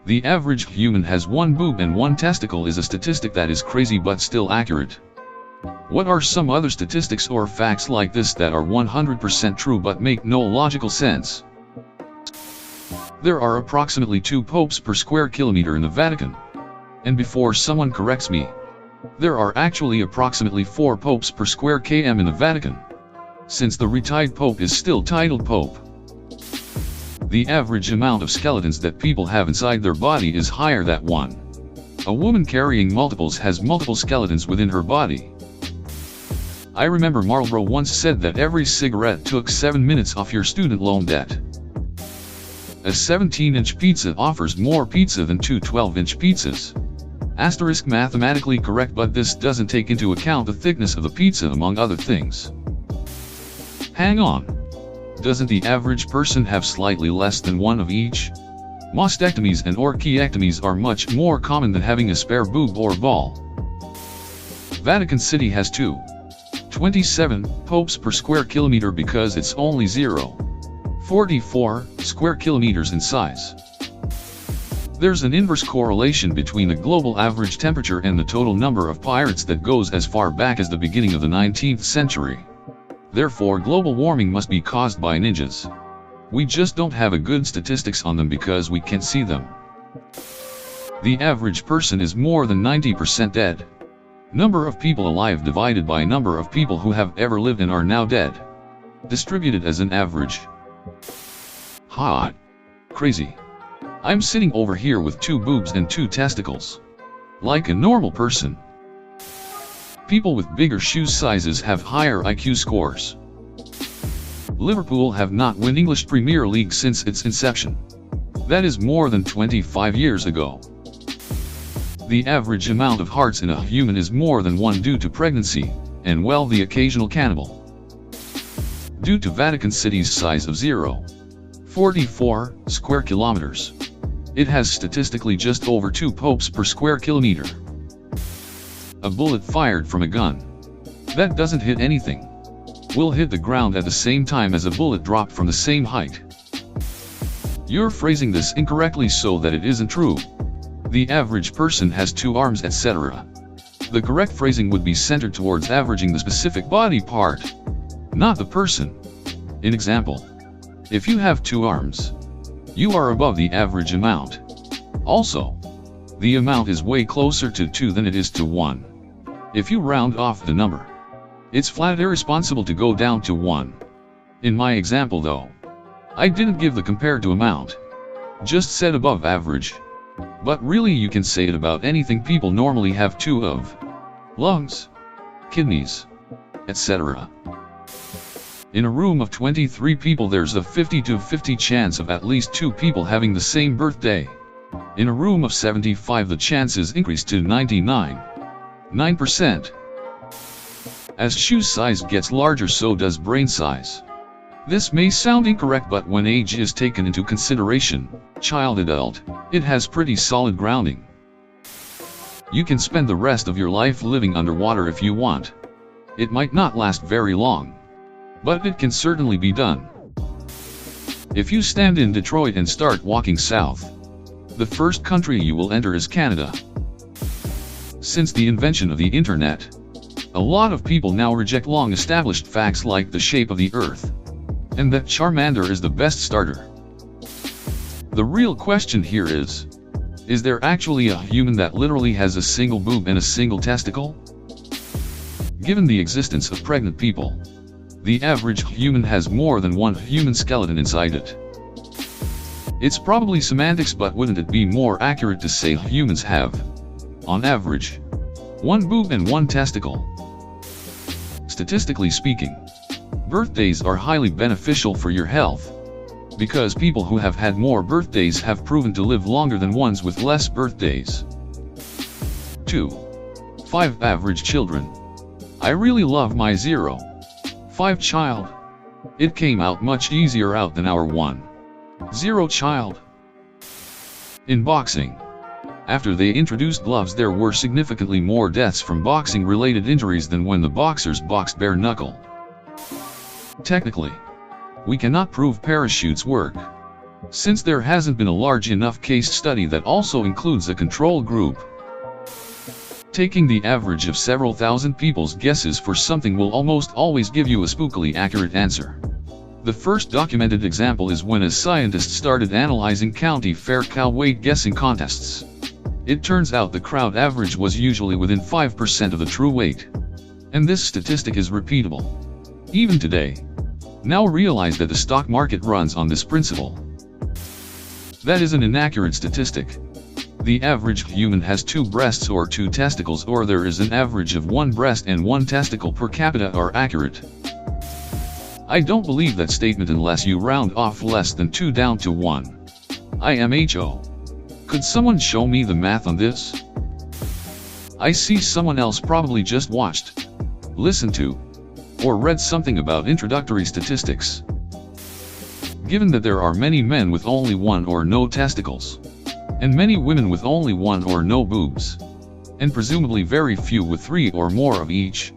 The average human has one boob and one testicle is a statistic that is crazy but still accurate. What are some other statistics or facts like this that are 100% true but make no logical sense? There are approximately 2 popes per square kilometer in the Vatican. And before someone corrects me, there are actually approximately 4 popes per square km in the Vatican, since the retired pope is still titled pope. The average amount of skeletons that people have inside their body is higher than 1. A woman carrying multiples has multiple skeletons within her body. I remember Marlboro once said that every cigarette took 7 minutes off your student loan debt. A 17-inch pizza offers more pizza than 2 12-inch pizzas. Asterisk mathematically correct, but this doesn't take into account the thickness of the pizza among other things. Hang on. Doesn't the average person have slightly less than one of each? Mastectomies and orchiectomies are much more common than having a spare boob or ball. Vatican City has 27 popes per square kilometer because it's only 0.44 square kilometers in size. There's an inverse correlation between the global average temperature and the total number of pirates that goes as far back as the beginning of the 19th century. Therefore, global warming must be caused by ninjas. We just don't have a good statistics on them because we can't see them. The average person is more than 90% dead. Number of people alive divided by number of people who have ever lived and are now dead, distributed as an average. Ha! Crazy. I'm sitting over here with 2 boobs and 2 testicles. Like a normal person. People with bigger shoe sizes have higher IQ scores. Liverpool have not won English Premier League since its inception. That is more than 25 years ago. The average amount of hearts in a human is more than 1 due to pregnancy, and well, the occasional cannibal. Due to Vatican City's size of 0.44 square kilometers, it has statistically just over 2 popes per square kilometer. A bullet fired from a gun that doesn't hit anything will hit the ground at the same time as a bullet dropped from the same height. You're phrasing this incorrectly so that it isn't true. The average person has 2 arms, etc. The correct phrasing would be centered towards averaging the specific body part, not the person. In example, if you have 2 arms, you are above the average amount. Also, the amount is way closer to 2 than it is to 1. If you round off the number, it's flat irresponsible to go down to 1. In my example though, I didn't give the compared to amount, just said above average. But really you can say it about anything. People normally have 2 of lungs, kidneys, etc. In a room of 23 people there's a 50-50 chance of at least 2 people having the same birthday. In a room of 75 the chances increase to 99.9%. As shoe size gets larger so does brain size. This may sound incorrect, but when age is taken into consideration, child-adult, it has pretty solid grounding. You can spend the rest of your life living underwater if you want. It might not last very long, but it can certainly be done. If you stand in Detroit and start walking south, the first country you will enter is Canada. Since the invention of the internet, a lot of people now reject long-established facts like the shape of the earth, and that Charmander is the best starter. The real question here is there actually a human that literally has a single boob and a single testicle? Given the existence of pregnant people, the average human has more than 1 human skeleton inside it. It's probably semantics, but wouldn't it be more accurate to say humans have, on average, 1 boob and 1 testicle? Statistically speaking, birthdays are highly beneficial for your health, because people who have had more birthdays have proven to live longer than ones with less birthdays. 5 average children. I really love my 0.5 child. It came out much easier out than our 1.0 child. In boxing, after they introduced gloves there were significantly more deaths from boxing-related injuries than when the boxers boxed bare knuckle. Technically, We cannot prove parachutes work, since there hasn't been a large enough case study that also includes a control group. Taking the average of several thousand people's guesses for something will almost always give you a spookily accurate answer. The first documented example is when a scientist started analyzing county fair cow weight guessing contests. It turns out the crowd average was usually within 5% of the true weight. And this statistic is repeatable even today. Now realize that the stock market runs on this principle. That is an inaccurate statistic. The average human has 2 breasts or 2 testicles, or there is an average of 1 breast and 1 testicle per capita are accurate. I don't believe that statement unless you round off less than 2 down to 1. IMHO. Could someone show me the math on this? I see someone else probably just watched, listened to, or read something about introductory statistics. Given that there are many men with only 1 or no testicles, and many women with only 1 or no boobs, and presumably very few with 3 or more of each,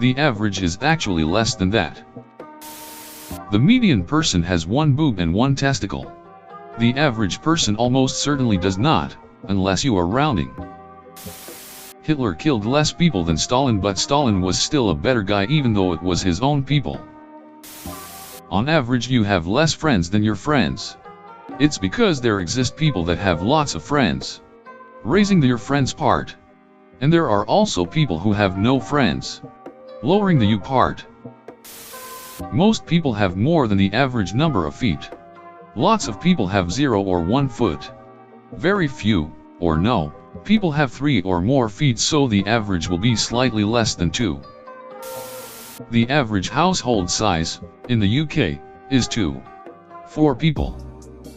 the average is actually less than that. The median person has 1 boob and 1 testicle. The average person almost certainly does not, unless you are rounding. Hitler killed less people than Stalin, but Stalin was still a better guy even though it was his own people. On average you have less friends than your friends. It's because there exist people that have lots of friends, raising the your friends part. And there are also people who have no friends, lowering the you part. Most people have more than the average number of feet. Lots of people have 0 or 1 foot. Very few, or no, people have 3 or more feet, so the average will be slightly less than 2. The average household size, in the UK, is 4 people.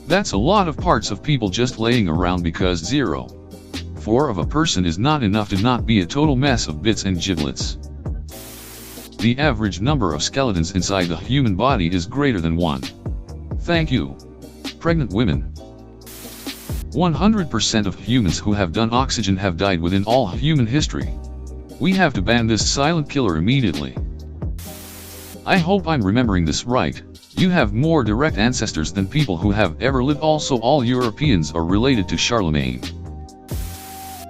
That's a lot of parts of people just laying around because 4 of a person is not enough to not be a total mess of bits and giblets. The average number of skeletons inside the human body is greater than 1. Thank you. Pregnant women. 100% of humans who have done oxygen have died within all human history. We have to ban this silent killer immediately. I hope I'm remembering this right. You have more direct ancestors than people who have ever lived. Also, all Europeans are related to Charlemagne.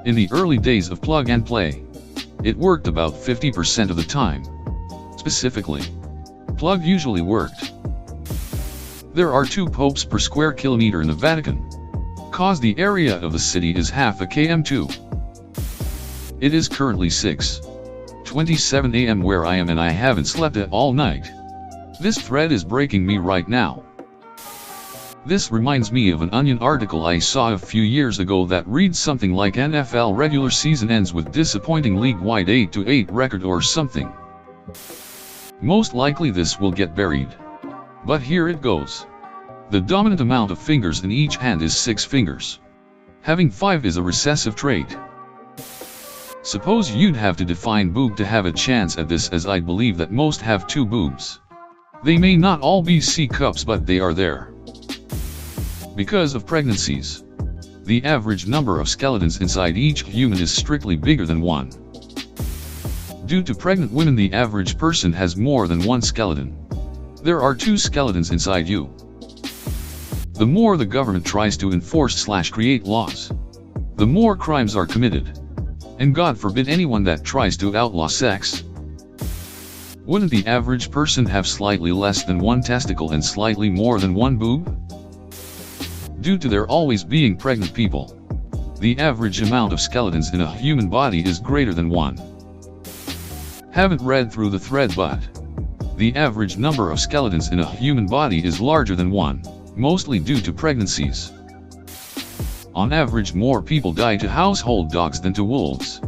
In the early days of plug and play, it worked about 50% of the time. Specifically, plug usually worked. There are 2 popes per square kilometer in the Vatican, cause the area of the city is half a km2. It is currently 6:27 AM where I am, and I haven't slept all night. This thread is breaking me right now. This reminds me of an Onion article I saw a few years ago that reads something like NFL regular season ends with disappointing league-wide 8-8 record or something. Most likely this will get buried. But here it goes. The dominant amount of fingers in each hand is 6 fingers. Having 5 is a recessive trait. Suppose you'd have to define boob to have a chance at this, as I believe that most have 2 boobs. They may not all be C cups, but they are there. Because of pregnancies, the average number of skeletons inside each human is strictly bigger than 1. Due to pregnant women, the average person has more than 1 skeleton. There are 2 skeletons inside you. The more the government tries to enforce/create laws, the more crimes are committed. And God forbid anyone that tries to outlaw sex. Wouldn't the average person have slightly less than 1 testicle and slightly more than 1 boob? Due to there always being pregnant people, the average amount of skeletons in a human body is greater than 1. Haven't read through the thread, but the average number of skeletons in a human body is larger than 1, mostly due to pregnancies. On average, more people die to household dogs than to wolves.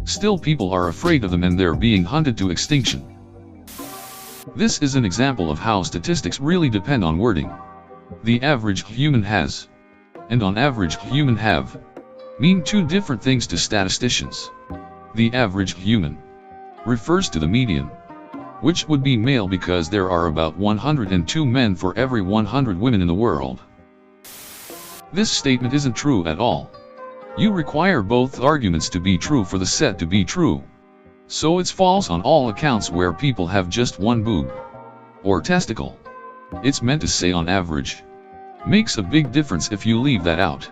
Still, people are afraid of them and they're being hunted to extinction. This is an example of how statistics really depend on wording. The average human has, and on average human have, mean 2 different things to statisticians. The average human refers to the median, which would be male because there are about 102 men for every 100 women in the world. This statement isn't true at all. You require both arguments to be true for the set to be true. So it's false on all accounts where people have just 1 boob or testicle. It's meant to say on average. Makes a big difference if you leave that out.